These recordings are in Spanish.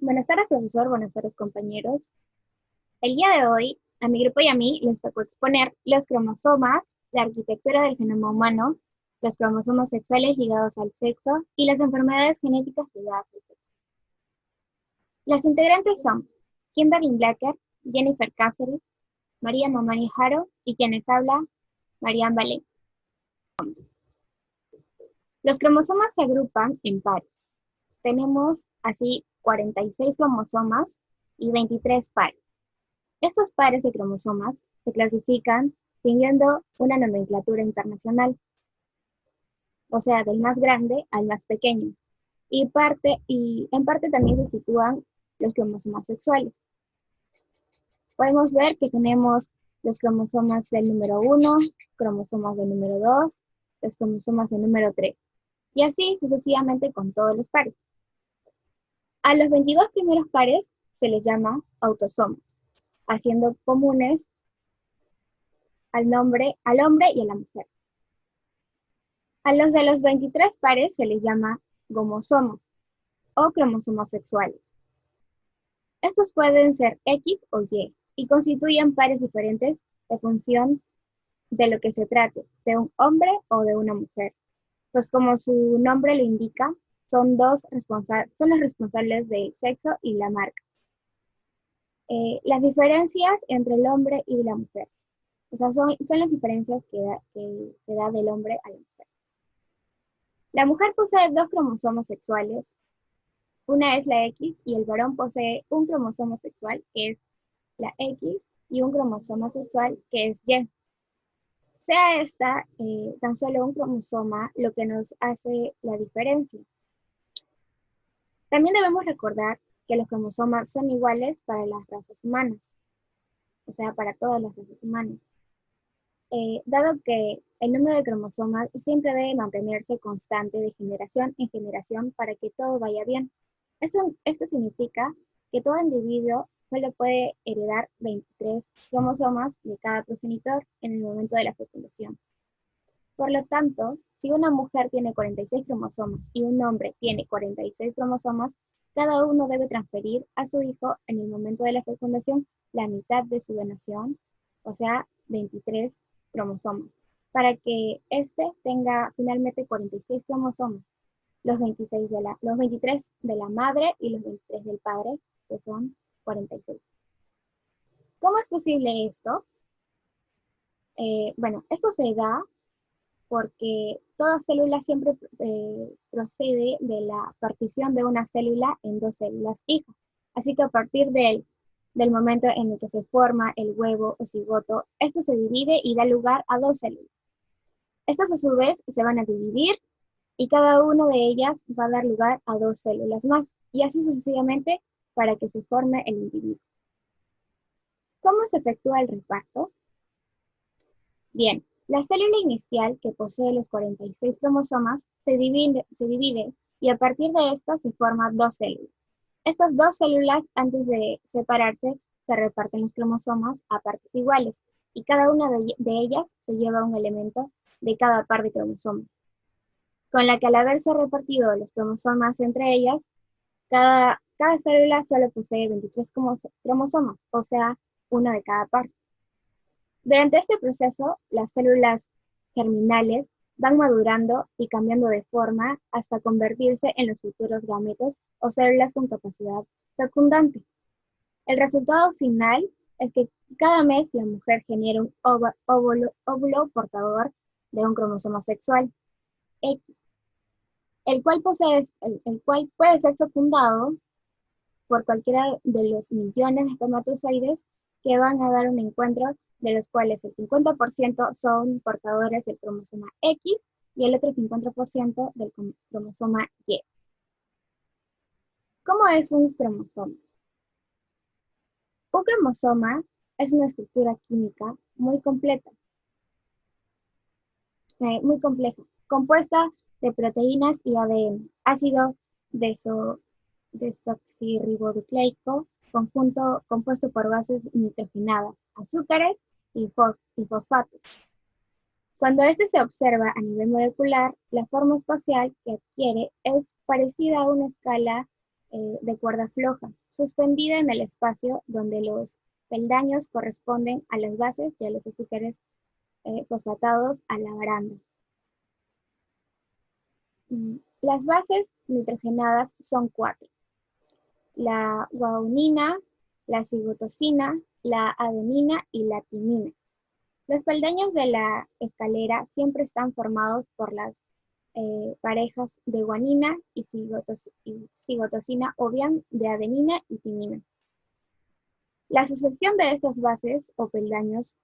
Buenas tardes, profesor. Buenas tardes, compañeros. El día de hoy, a mi grupo y a mí les tocó exponer los cromosomas, la arquitectura del genoma humano, los cromosomas sexuales ligados al sexo y las enfermedades genéticas ligadas al sexo. Las integrantes son Kimberly Blacker, Jennifer Cáceres, María Mamani Jaro y quienes habla, Marian Valencia. Los cromosomas se agrupan en pares. Tenemos así 46 cromosomas y 23 pares. Estos pares de cromosomas se clasifican siguiendo una nomenclatura internacional, o sea, del más grande al más pequeño, y en parte también se sitúan los cromosomas sexuales. Podemos ver que tenemos los cromosomas del número 1, cromosomas del número 2, los cromosomas del número 3, y así sucesivamente con todos los pares. A los 22 primeros pares se les llama autosomos, haciendo comunes al hombre y a la mujer. A los de los 23 pares se les llama gomosomos o cromosomas sexuales. Estos pueden ser X o y constituyen pares diferentes de función de lo que se trate, de un hombre o de una mujer. Pues como su nombre lo indica, son los responsables del sexo y la marca. Las diferencias entre el hombre y la mujer. O sea, son las diferencias que se da del hombre a la mujer. La mujer posee dos cromosomas sexuales, una es la X y el varón posee un cromosoma sexual que es la X y un cromosoma sexual que es Y. Sea esta tan solo un cromosoma lo que nos hace la diferencia. También debemos recordar que los cromosomas son iguales para las razas humanas, o sea, para todas las razas humanas. Dado que el número de cromosomas siempre debe mantenerse constante de generación en generación para que todo vaya bien. Esto significa que todo individuo solo puede heredar 23 cromosomas de cada progenitor en el momento de la fecundación. Por lo tanto, si una mujer tiene 46 cromosomas y un hombre tiene 46 cromosomas, cada uno debe transferir a su hijo en el momento de la fecundación la mitad de su donación, o sea, 23 cromosomas, para que éste tenga finalmente 46 cromosomas, los 23 de la madre y los 23 del padre, que son 46. ¿Cómo es posible esto? Bueno, esto se da porque toda célula siempre procede de la partición de una célula en dos células hijas. Así que a partir del momento en el que se forma el huevo o cigoto, esto se divide y da lugar a dos células. Estas a su vez se van a dividir y cada una de ellas va a dar lugar a dos células más, y así sucesivamente para que se forme el individuo. ¿Cómo se efectúa el reparto? Bien, la célula inicial, que posee los 46 cromosomas, se divide y a partir de esta se forman dos células. Estas dos células, antes de separarse, se reparten los cromosomas a partes iguales y cada una de ellas se lleva un elemento de cada par de cromosomas. Con la que al haberse repartido los cromosomas entre ellas, cada célula solo posee 23 cromosomas, o sea, uno de cada par. Durante este proceso, las células germinales van madurando y cambiando de forma hasta convertirse en los futuros gametos o células con capacidad fecundante. El resultado final es que cada mes la mujer genera un óvulo portador de un cromosoma sexual, X, el cual puede ser fecundado por cualquiera de los millones de espermatozoides que van a dar un encuentro, de los cuales el 50% son portadores del cromosoma X y el otro 50% del cromosoma Y. ¿Cómo es un cromosoma? Un cromosoma es una estructura química muy compleja, compuesta de proteínas y ADN, ácido desoxirribonucleico, compuesto por bases nitrogenadas, azúcares y fosfatos. Cuando este se observa a nivel molecular, la forma espacial que adquiere es parecida a una escala de cuerda floja, suspendida en el espacio donde los peldaños corresponden a las bases y a los azúcares fosfatados a la baranda. Las bases nitrogenadas son 4. La guanina, la cigotosina, la adenina y la timina. Los peldaños de la escalera siempre están formados por las parejas de guanina y cigotosina o bien de adenina y timina. La sucesión de estas bases o peldaños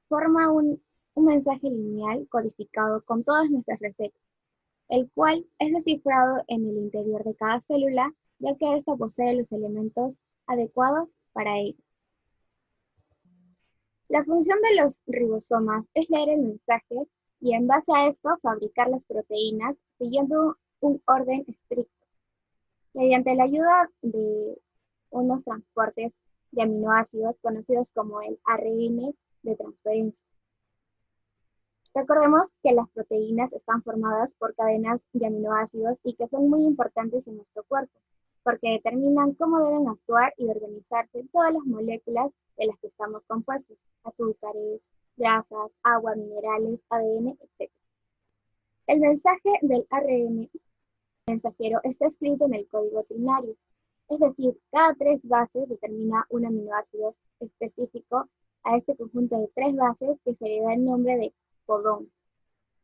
forma un mensaje lineal codificado con todas nuestras recetas, el cual es descifrado en el interior de cada célula, ya que ésta posee los elementos adecuados para ello. La función de los ribosomas es leer el mensaje y en base a esto fabricar las proteínas siguiendo un orden estricto, mediante la ayuda de unos transportes de aminoácidos conocidos como el ARN de transferencia. Recordemos que las proteínas están formadas por cadenas de aminoácidos y que son muy importantes en nuestro cuerpo, porque determinan cómo deben actuar y organizarse todas las moléculas de las que estamos compuestos: azúcares, grasas, agua, minerales, ADN, etc. El mensaje del ARN mensajero está escrito en el código trinario, es decir, cada 3 bases determina un aminoácido específico a este conjunto de 3 bases que se le da el nombre de codón.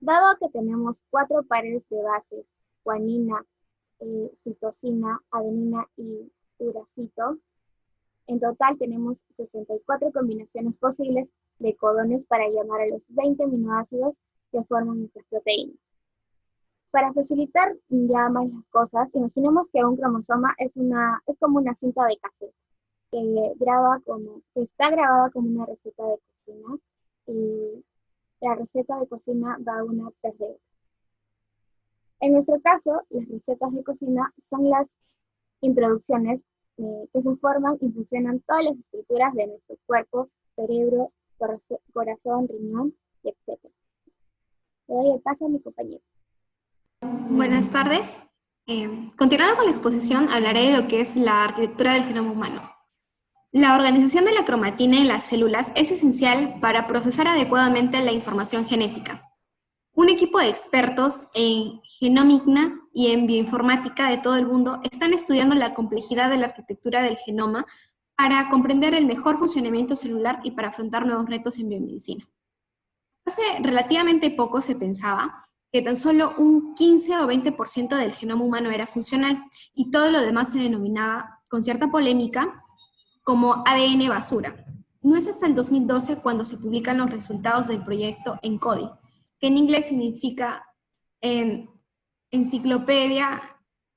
Dado que tenemos 4 pares de bases, guanina, citosina, adenina y uracilo, en total tenemos 64 combinaciones posibles de codones para llamar a los 20 aminoácidos que forman nuestras proteínas. Para facilitar ya más las cosas, imaginemos que un cromosoma es como una cinta de cassette que está grabada como una receta de cocina, y la receta de cocina va una tras de otra. En nuestro caso, las recetas de cocina son las introducciones que se forman y funcionan todas las estructuras de nuestro cuerpo, cerebro, corazón, riñón, etc. Le doy el paso a mi compañero. Buenas tardes. Continuando con la exposición, hablaré de lo que es la arquitectura del genoma humano. La organización de la cromatina en las células es esencial para procesar adecuadamente la información genética. Un equipo de expertos en genómica y en bioinformática de todo el mundo están estudiando la complejidad de la arquitectura del genoma para comprender el mejor funcionamiento celular y para afrontar nuevos retos en biomedicina. Hace relativamente poco se pensaba que tan solo un 15 o 20% del genoma humano era funcional y todo lo demás se denominaba, con cierta polémica, como ADN basura. No es hasta el 2012 cuando se publican los resultados del proyecto ENCODE, que en inglés significa Encyclopedia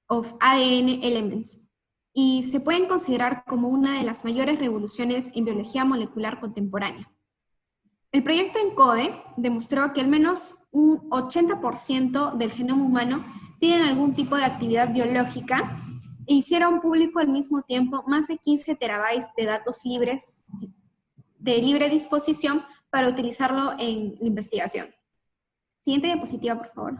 of ADN Elements, y se pueden considerar como una de las mayores revoluciones en biología molecular contemporánea. El proyecto ENCODE demostró que al menos un 80% del genoma humano tiene algún tipo de actividad biológica e hicieron público al mismo tiempo más de 15 terabytes de datos libres de libre disposición para utilizarlo en la investigación. Siguiente diapositiva, por favor.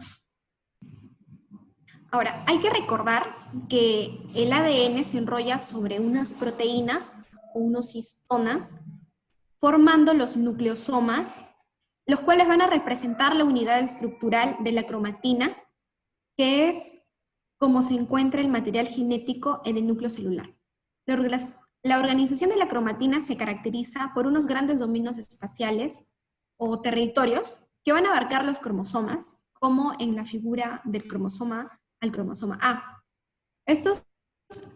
Ahora, hay que recordar que el ADN se enrolla sobre unas proteínas o unos histonas, formando los nucleosomas, los cuales van a representar la unidad estructural de la cromatina, que es como se encuentra el material genético en el núcleo celular. La organización de la cromatina se caracteriza por unos grandes dominios espaciales o territorios que van a abarcar los cromosomas, como en la figura del cromosoma al cromosoma A. Estos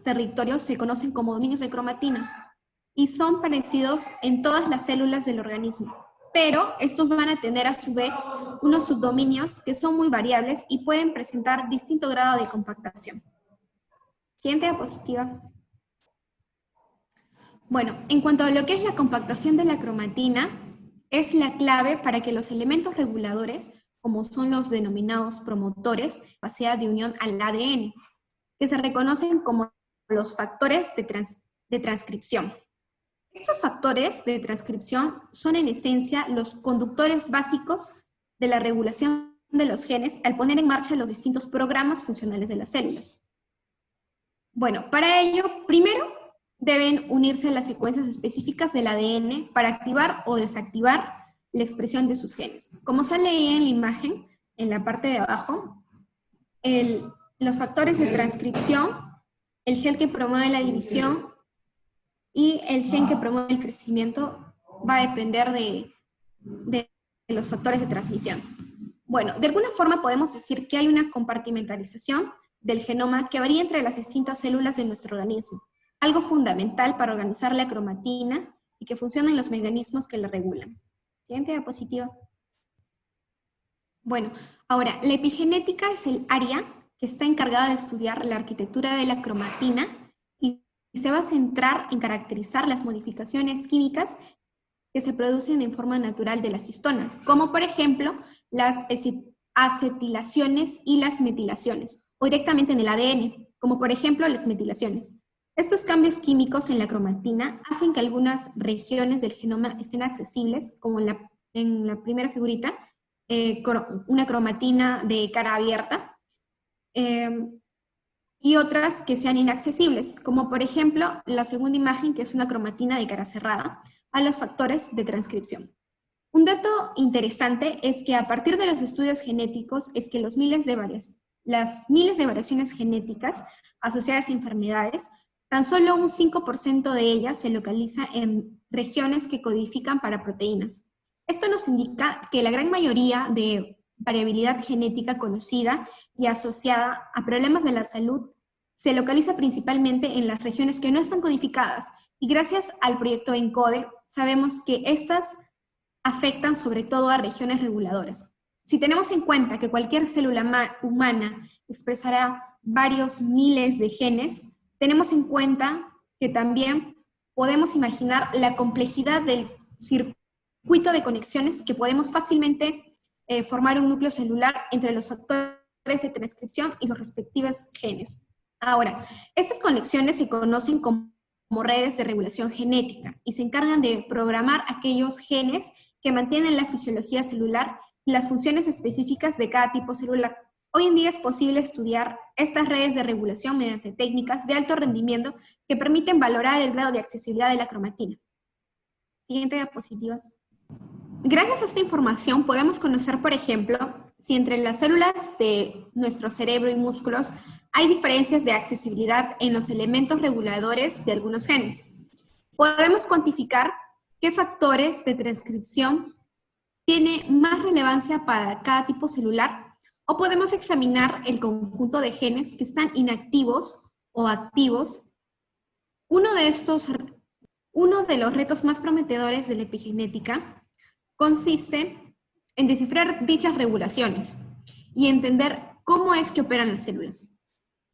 territorios se conocen como dominios de cromatina y son parecidos en todas las células del organismo, pero estos van a tener a su vez unos subdominios que son muy variables y pueden presentar distinto grado de compactación. Siguiente diapositiva. Bueno, en cuanto a lo que es la compactación de la cromatina, es la clave para que los elementos reguladores, como son los denominados promotores, capacidad de unión al ADN, que se reconocen como los factores de transcripción. Estos factores de transcripción son en esencia los conductores básicos de la regulación de los genes al poner en marcha los distintos programas funcionales de las células. Bueno, para ello, primero deben unirse las secuencias específicas del ADN para activar o desactivar la expresión de sus genes. Como sale ahí en la imagen, en la parte de abajo, los factores de transcripción, el gen que promueve la división y el gen que promueve el crecimiento va a depender de los factores de transmisión. Bueno, de alguna forma podemos decir que hay una compartimentalización del genoma que varía entre las distintas células de nuestro organismo, algo fundamental para organizar la cromatina y que funcionen los mecanismos que la regulan. Siguiente diapositiva. Bueno, ahora, la epigenética es el área que está encargada de estudiar la arquitectura de la cromatina y se va a centrar en caracterizar las modificaciones químicas que se producen en forma natural de las histonas, como por ejemplo las acetilaciones y las metilaciones, o directamente en el ADN, como por ejemplo las metilaciones. Estos cambios químicos en la cromatina hacen que algunas regiones del genoma estén accesibles, como en la primera figurita, una cromatina de cara abierta, y otras que sean inaccesibles, como por ejemplo la segunda imagen, que es una cromatina de cara cerrada, a los factores de transcripción. Un dato interesante es que a partir de los estudios genéticos es que las miles de variaciones genéticas asociadas a enfermedades, tan solo un 5% de ellas se localiza en regiones que codifican para proteínas. Esto nos indica que la gran mayoría de variabilidad genética conocida y asociada a problemas de la salud se localiza principalmente en las regiones que no están codificadas, y gracias al proyecto ENCODE sabemos que estas afectan sobre todo a regiones reguladoras. Si tenemos en cuenta que cualquier célula humana expresará varios miles de genes, tenemos en cuenta que también podemos imaginar la complejidad del circuito de conexiones que podemos fácilmente formar un núcleo celular entre los factores de transcripción y sus respectivos genes. Ahora, estas conexiones se conocen como redes de regulación genética y se encargan de programar aquellos genes que mantienen la fisiología celular y las funciones específicas de cada tipo celular. Hoy en día es posible estudiar estas redes de regulación mediante técnicas de alto rendimiento que permiten valorar el grado de accesibilidad de la cromatina. Siguiente diapositivas. Gracias a esta información podemos conocer, por ejemplo, si entre las células de nuestro cerebro y músculos hay diferencias de accesibilidad en los elementos reguladores de algunos genes. Podemos cuantificar qué factores de transcripción tiene más relevancia para cada tipo celular, o podemos examinar el conjunto de genes que están inactivos o activos. Uno de los retos más prometedores de la epigenética consiste en descifrar dichas regulaciones y entender cómo es que operan las células.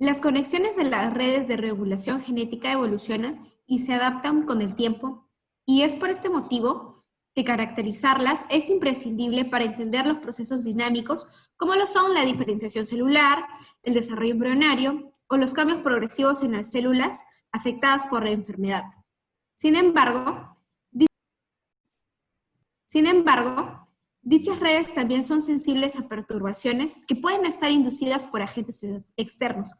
Las conexiones de las redes de regulación genética evolucionan y se adaptan con el tiempo, y es por este motivo que caracterizarlas es imprescindible para entender los procesos dinámicos como lo son la diferenciación celular, el desarrollo embrionario o los cambios progresivos en las células afectadas por la enfermedad. Sin embargo, dichas redes también son sensibles a perturbaciones que pueden estar inducidas por agentes externos,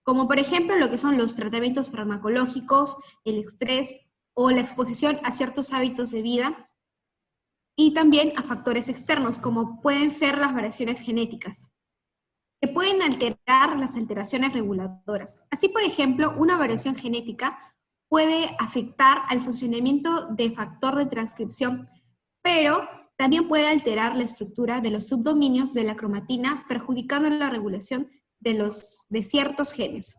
como por ejemplo lo que son los tratamientos farmacológicos, el estrés o la exposición a ciertos hábitos de vida, y también a factores externos, como pueden ser las variaciones genéticas, que pueden alterar las alteraciones reguladoras. Así, por ejemplo, una variación genética puede afectar al funcionamiento del factor de transcripción, pero también puede alterar la estructura de los subdominios de la cromatina, perjudicando la regulación de ciertos genes.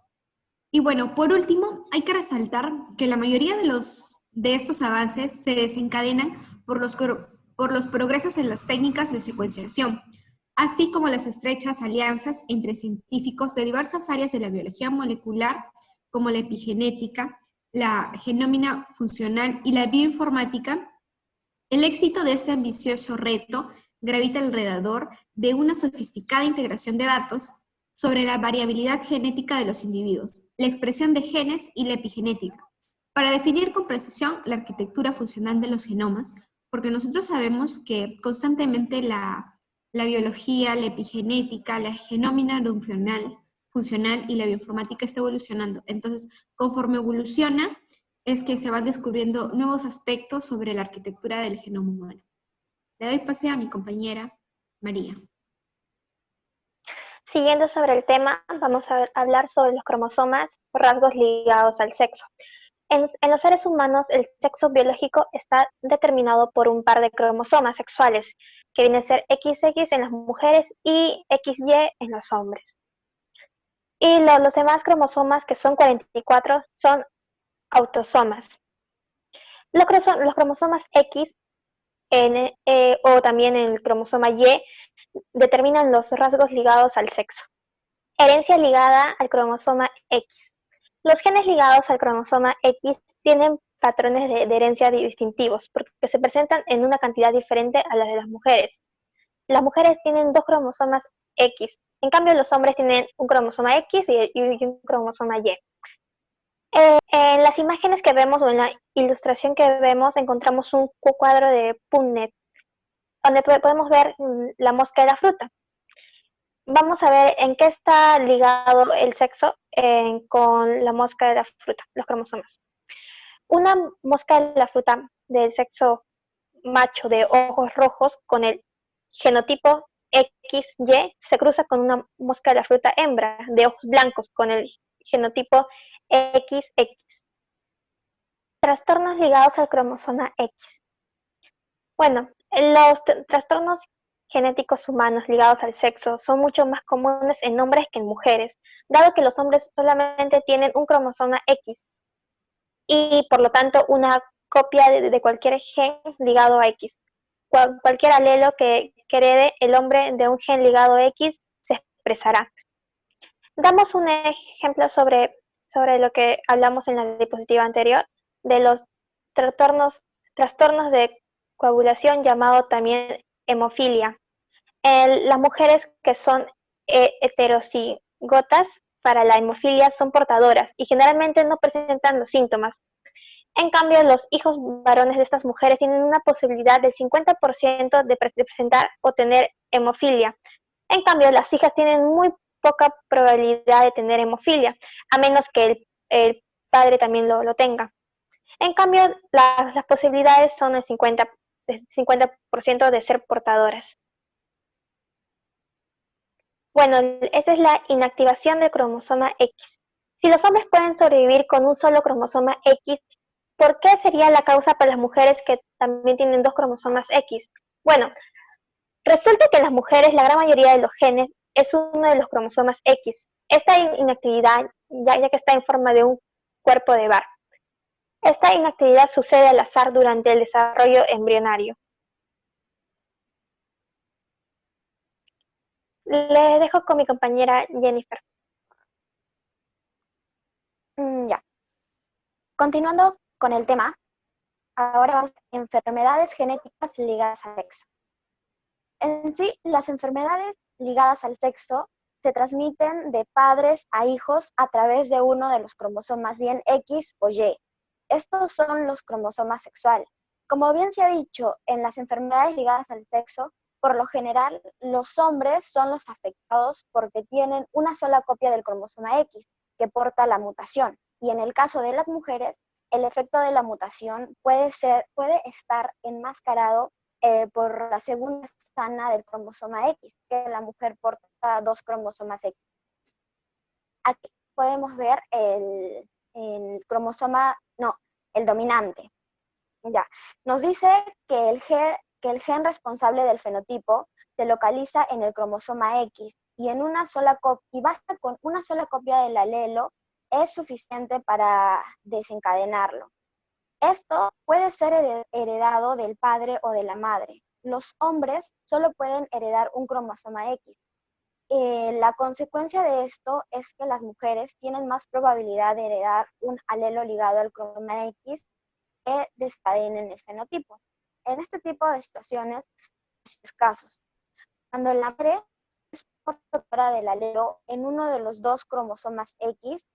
Y bueno, por último, hay que resaltar que la mayoría de estos avances se desencadenan por los progresos en las técnicas de secuenciación, así como las estrechas alianzas entre científicos de diversas áreas de la biología molecular, como la epigenética, la genómica funcional y la bioinformática. El éxito de este ambicioso reto gravita alrededor de una sofisticada integración de datos sobre la variabilidad genética de los individuos, la expresión de genes y la epigenética, para definir con precisión la arquitectura funcional de los genomas, porque nosotros sabemos que constantemente la biología, la epigenética, la genómica funcional funcional y la bioinformática está evolucionando. Entonces, conforme evoluciona, es que se van descubriendo nuevos aspectos sobre la arquitectura del genoma humano. Le doy pase a mi compañera María. Siguiendo sobre el tema, vamos a hablar sobre los cromosomas, rasgos ligados al sexo. En los seres humanos, el sexo biológico está determinado por un par de cromosomas sexuales, que vienen a ser XX en las mujeres y XY en los hombres. Y los demás cromosomas, que son 44, son autosomas. Los cromosomas X o también el cromosoma Y determinan los rasgos ligados al sexo. Herencia ligada al cromosoma X. Los genes ligados al cromosoma X tienen patrones de herencia distintivos porque se presentan en una cantidad diferente a las de las mujeres. Las mujeres tienen 2 cromosomas X, en cambio los hombres tienen un cromosoma X y un cromosoma Y. En las imágenes que vemos o en la ilustración que vemos encontramos un cuadro de PubMed, donde podemos ver la mosca de la fruta. Vamos a ver en qué está ligado el sexo con la mosca de la fruta, los cromosomas. Una mosca de la fruta del sexo macho de ojos rojos con el genotipo XY se cruza con una mosca de la fruta hembra de ojos blancos con el genotipo XX. Trastornos ligados al cromosoma X. Bueno, los trastornos genéticos humanos ligados al sexo son mucho más comunes en hombres que en mujeres, dado que los hombres solamente tienen un cromosoma X y por lo tanto una copia de cualquier gen ligado a X. Cualquier alelo que herede el hombre de un gen ligado a X se expresará. Damos un ejemplo sobre lo que hablamos en la diapositiva anterior, de los trastornos de coagulación llamado también hemofilia. Las mujeres que son heterocigotas para la hemofilia son portadoras y generalmente no presentan los síntomas. En cambio, los hijos varones de estas mujeres tienen una posibilidad del 50% de presentar o tener hemofilia. En cambio, las hijas tienen muy poca probabilidad de tener hemofilia, a menos que el padre también lo tenga. En cambio, las posibilidades son el 50% de ser portadoras. Bueno, esa es la inactivación del cromosoma X. Si los hombres pueden sobrevivir con un solo cromosoma X, ¿por qué sería la causa para las mujeres que también tienen 2 cromosomas X? Bueno, resulta que en las mujeres la gran mayoría de los genes es uno de los cromosomas X. Esta inactividad, ya que está en forma de un cuerpo de Barr. Esta inactividad sucede al azar durante el desarrollo embrionario. Les dejo con mi compañera Jennifer. Ya. Continuando con el tema, ahora vamos a enfermedades genéticas ligadas al sexo. En sí, las enfermedades ligadas al sexo se transmiten de padres a hijos a través de uno de los cromosomas, bien X o Y. Estos son los cromosomas sexuales. Como bien se ha dicho, en las enfermedades ligadas al sexo, por lo general, los hombres son los afectados porque tienen una sola copia del cromosoma X que porta la mutación. Y en el caso de las mujeres, el efecto de la mutación puede estar enmascarado por la segunda sana del cromosoma X, que la mujer porta 2 cromosomas X. Aquí podemos ver el cromosoma, no, el dominante. Ya, nos dice que el gen responsable del fenotipo se localiza en el cromosoma X y y basta con una sola copia del alelo es suficiente para desencadenarlo. Esto puede ser heredado del padre o de la madre. Los hombres solo pueden heredar un cromosoma X. La consecuencia de esto es que las mujeres tienen más probabilidad de heredar un alelo ligado al cromosoma X que desencadenen el fenotipo. En este tipo de situaciones, casos, cuando la madre es portadora del alelo en uno de los 2 cromosomas X,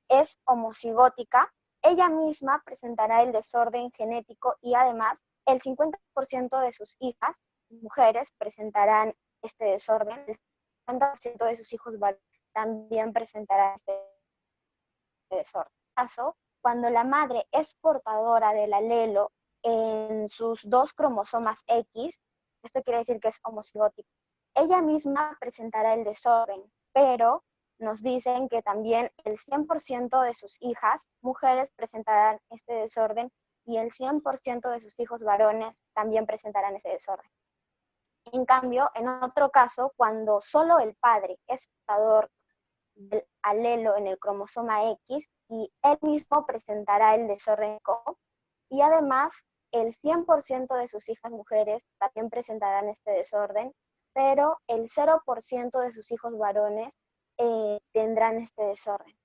es homocigótica, ella misma presentará el desorden genético y además el 50% de sus hijas, mujeres, presentarán este desorden, el 50% de sus hijos varones también presentarán este desorden. En este caso, cuando la madre es portadora del alelo en sus dos cromosomas X, esto quiere decir que es homocigótica, ella misma presentará el desorden, pero nos dicen que también el 100% de sus hijas, mujeres, presentarán este desorden y el 100% de sus hijos varones también presentarán ese desorden. En cambio, en otro caso, cuando solo el padre es portador del alelo en el cromosoma X y él mismo presentará el desorden CO, y además el 100% de sus hijas mujeres también presentarán este desorden, pero el 0% de sus hijos varones tendrán este desorden.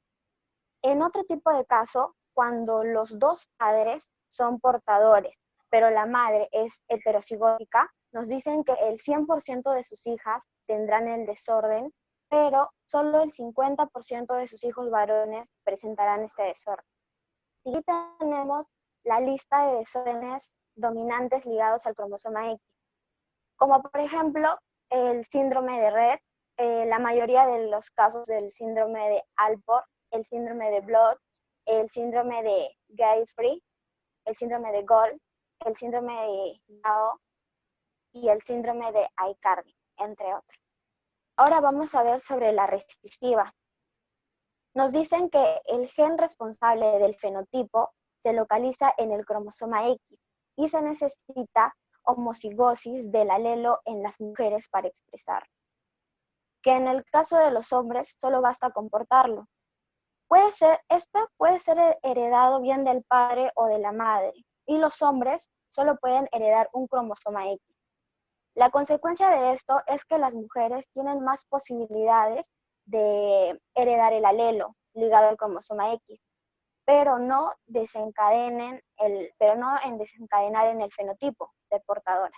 En otro tipo de caso, cuando los dos padres son portadores, pero la madre es heterocigótica, nos dicen que el 100% de sus hijas tendrán el desorden, pero solo el 50% de sus hijos varones presentarán este desorden. Y aquí tenemos la lista de desórdenes dominantes ligados al cromosoma X, como por ejemplo el síndrome de Rett, la mayoría de los casos del síndrome de Alport, el síndrome de Blood, el síndrome de Guillain-Barré, el síndrome de Gold, el síndrome de Yao y el síndrome de Aicardi, entre otros. Ahora vamos a ver sobre la recesiva. Nos dicen que el gen responsable del fenotipo se localiza en el cromosoma X y se necesita homocigosis del alelo en las mujeres para expresarlo, que en el caso de los hombres solo basta con portarlo. Este puede ser heredado bien del padre o de la madre, y los hombres solo pueden heredar un cromosoma X. La consecuencia de esto es que las mujeres tienen más posibilidades de heredar el alelo ligado al cromosoma X, pero no en desencadenar en el fenotipo de portadora.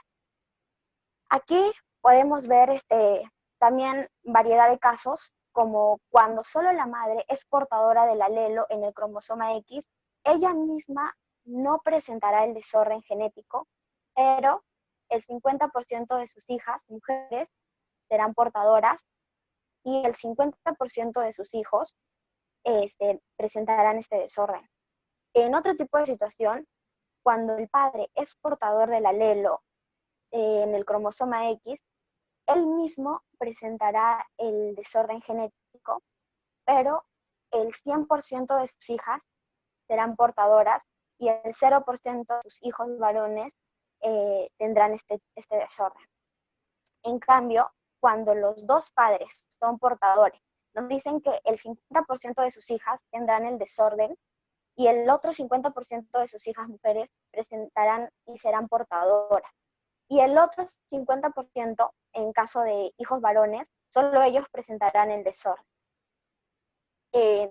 Aquí podemos ver también variedad de casos, como cuando solo la madre es portadora del alelo en el cromosoma X, ella misma no presentará el desorden genético, pero el 50% de sus hijas, mujeres, serán portadoras y el 50% de sus hijos presentarán este desorden. En otro tipo de situación, cuando el padre es portador del alelo en el cromosoma X, él mismo presentará el desorden genético, pero el 100% de sus hijas serán portadoras y el 0% de sus hijos varones tendrán este desorden. En cambio, cuando los dos padres son portadores, nos dicen que el 50% de sus hijas tendrán el desorden y el otro 50% de sus hijas mujeres presentarán y serán portadoras. Y el otro 50%, en caso de hijos varones, solo ellos presentarán el desorden.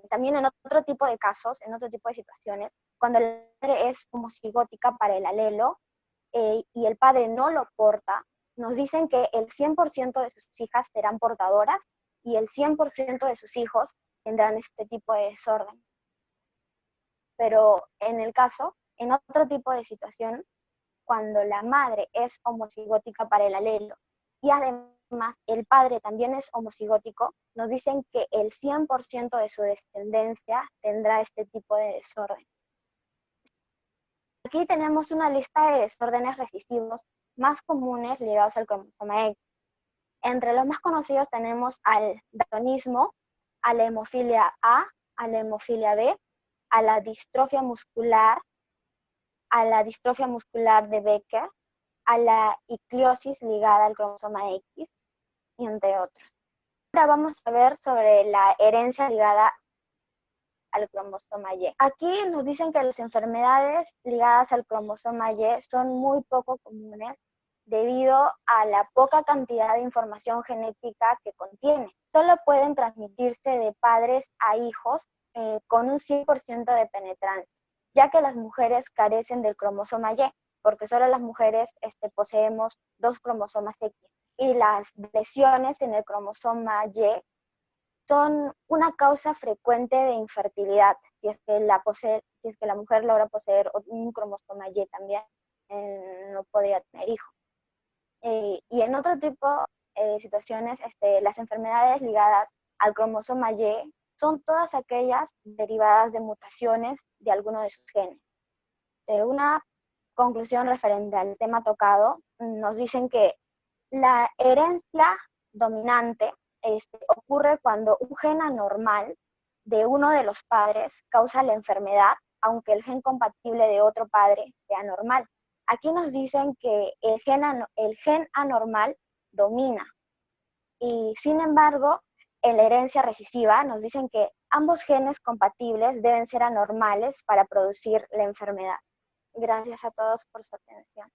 También en otro tipo de casos, en otro tipo de situaciones, cuando la madre es homocigótica para el alelo y el padre no lo porta, nos dicen que el 100% de sus hijas serán portadoras y el 100% de sus hijos tendrán este tipo de desorden. Pero en otro tipo de situación, cuando la madre es homocigótica para el alelo y además el padre también es homocigótico, nos dicen que el 100% de su descendencia tendrá este tipo de desorden. Aquí tenemos una lista de desórdenes recesivos más comunes ligados al cromosoma X. Entre los más conocidos tenemos al daltonismo, a la hemofilia A, a la hemofilia B, a la distrofia muscular de Becker, a la icliosis ligada al cromosoma X, y entre otros. Ahora vamos a ver sobre la herencia ligada al cromosoma Y. Aquí nos dicen que las enfermedades ligadas al cromosoma Y son muy poco comunes debido a la poca cantidad de información genética que contiene. Solo pueden transmitirse de padres a hijos con un 100% de penetrancia, ya que las mujeres carecen del cromosoma Y, porque solo las mujeres poseemos dos cromosomas X. Y las lesiones en el cromosoma Y son una causa frecuente de infertilidad, si es que la mujer logra poseer un cromosoma Y también, no podría tener hijos. Y en otro tipo de situaciones, las enfermedades ligadas al cromosoma Y son todas aquellas derivadas de mutaciones de alguno de sus genes. Una conclusión referente al tema tocado, nos dicen que la herencia dominante ocurre cuando un gen anormal de uno de los padres causa la enfermedad, aunque el gen compatible de otro padre sea normal. Aquí nos dicen que el gen anormal domina. Y sin embargo, en la herencia recesiva nos dicen que ambos genes compatibles deben ser anormales para producir la enfermedad. Gracias a todos por su atención.